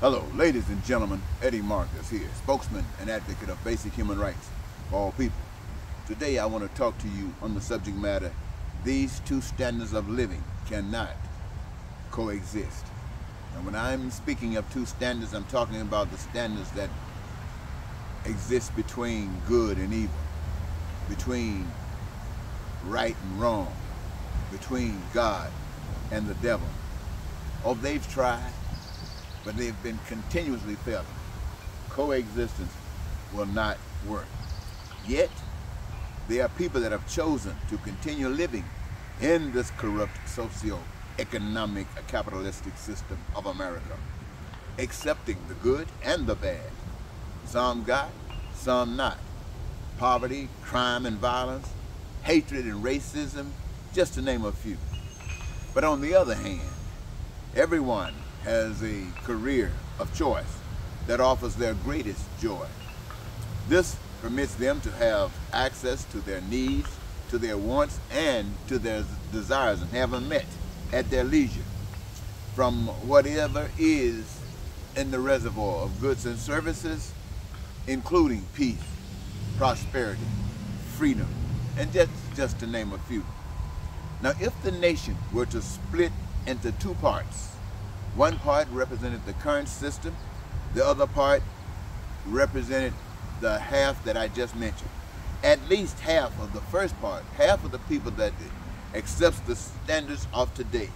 Hello, ladies and gentlemen, Eddie Marcus here, spokesman and advocate of basic human rights for all people. Today I want to talk to you on the subject matter, these two standards of living cannot coexist. And when I'm speaking of two standards, I'm talking about the standards that exist between good and evil, between right and wrong, between God and the devil. Oh, they've tried, but they've been continuously failing. Coexistence will not work. Yet, there are people that have chosen to continue living in this corrupt socio-economic capitalistic system of America, accepting the good and the bad. Some got, some not. Poverty, crime and violence, hatred and racism, just to name a few. But on the other hand, everyone has a career of choice that offers their greatest joy. This permits them to have access to their needs, to their wants, and to their desires, and have them met at their leisure from whatever is in the reservoir of goods and services, including peace, prosperity, freedom, and just to name a few. Now, if the nation were to split into two parts, one part represented the current system, the other part represented the half that I just mentioned. At least half of the first part, half of the people that accepts the standards of today,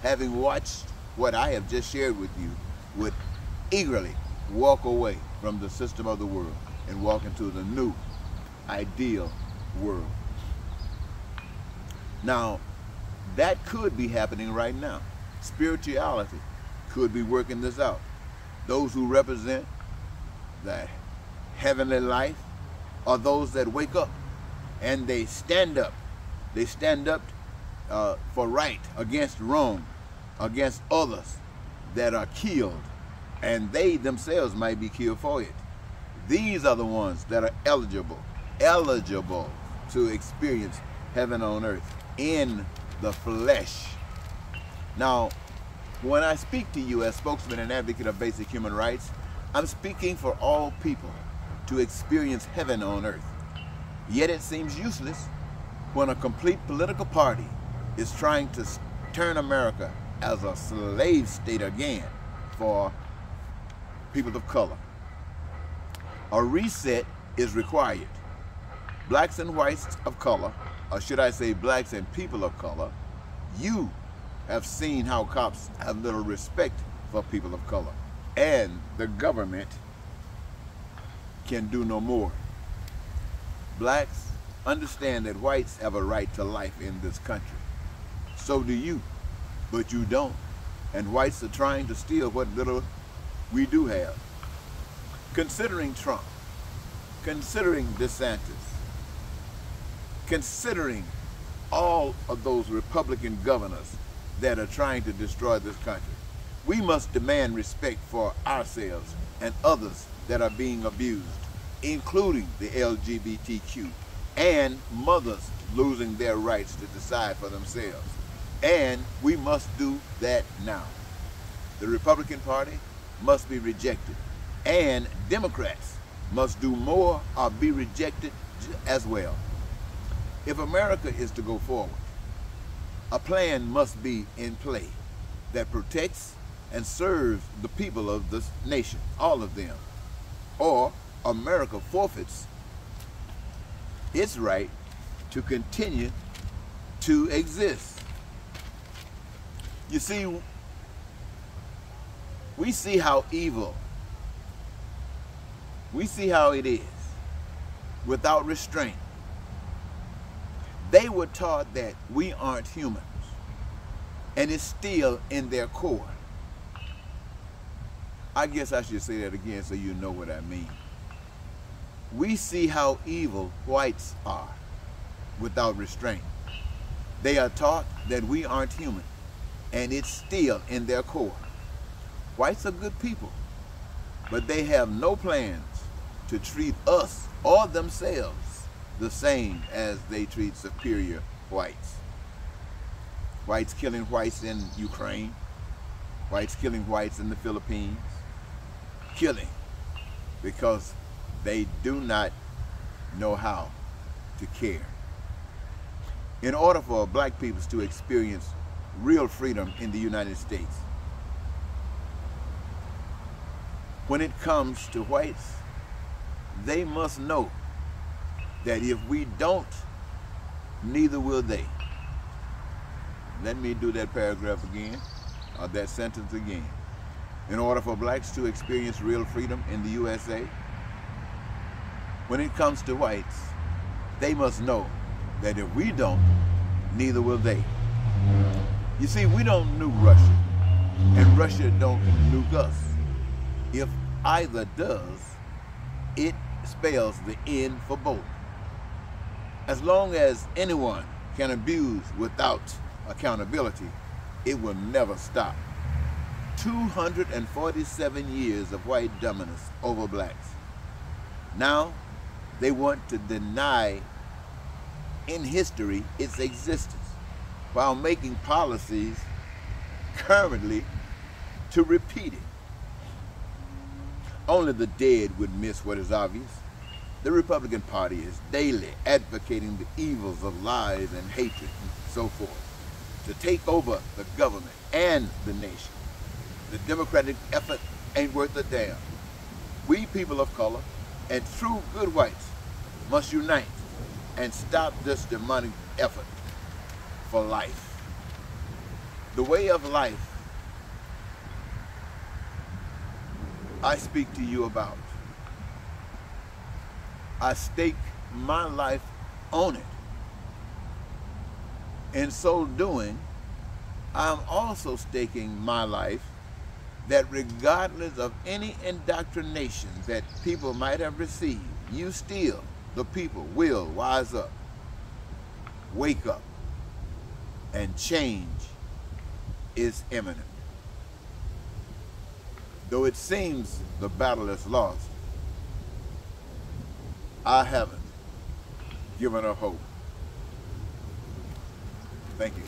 having watched what I have just shared with you, would eagerly walk away from the system of the world and walk into the new, ideal world. Now, that could be happening right now. Spirituality could be working this out. Those who represent the heavenly life are those that wake up and they stand up. They stand up for right against wrong, against others that are killed, and they themselves might be killed for it. These are the ones that are eligible to experience heaven on earth in the flesh. Now, when I speak to you as spokesman and advocate of basic human rights, I'm speaking for all people to experience heaven on earth. Yet it seems useless when a complete political party is trying to turn America as a slave state again for people of color. A reset is required. Blacks and whites of color, or should I say blacks and people of color, you have seen how cops have little respect for people of color, and the government can do no more. Blacks understand that whites have a right to life in this country. So do you, but you don't. And whites are trying to steal what little we do have. Considering Trump, considering DeSantis, considering all of those Republican governors that are trying to destroy this country, we must demand respect for ourselves and others that are being abused, including the LGBTQ, and mothers losing their rights to decide for themselves. And we must do that now. The Republican Party must be rejected, and Democrats must do more or be rejected as well. If America is to go forward, a plan must be in play that protects and serves the people of this nation, all of them, or America forfeits its right to continue to exist. You see, we see how evil, we see how it is without restraint. They were taught that we aren't humans, and it's still in their core. I guess I should say that again so you know what I mean. We see how evil whites are without restraint. They are taught that we aren't human, and it's still in their core. Whites are good people, but they have no plans to treat us or themselves the same as they treat superior whites. Whites killing whites in Ukraine, whites killing whites in the Philippines, killing because they do not know how to care. In order for black people to experience real freedom in the United States, when it comes to whites, they must know that if we don't, neither will they. Let me do that paragraph again, or that sentence again. In order for blacks to experience real freedom in the USA, when it comes to whites, they must know that if we don't, neither will they. You see, we don't nuke Russia, and Russia don't nuke us. If either does, it spells the end for both. As long as anyone can abuse without accountability, it will never stop. 247 years of white dominance over blacks. Now, they want to deny in history its existence while making policies currently to repeat it. Only the dead would miss what is obvious. The Republican Party is daily advocating the evils of lies and hatred and so forth to take over the government and the nation. The Democratic effort ain't worth a damn. We people of color and true good whites must unite and stop this demonic effort for life. The way of life I speak to you about. I stake my life on it. In so doing, I'm also staking my life that regardless of any indoctrination that people might have received, you still, the people, will wise up, wake up, and change is imminent. Though it seems the battle is lost, I haven't given up hope. Thank you.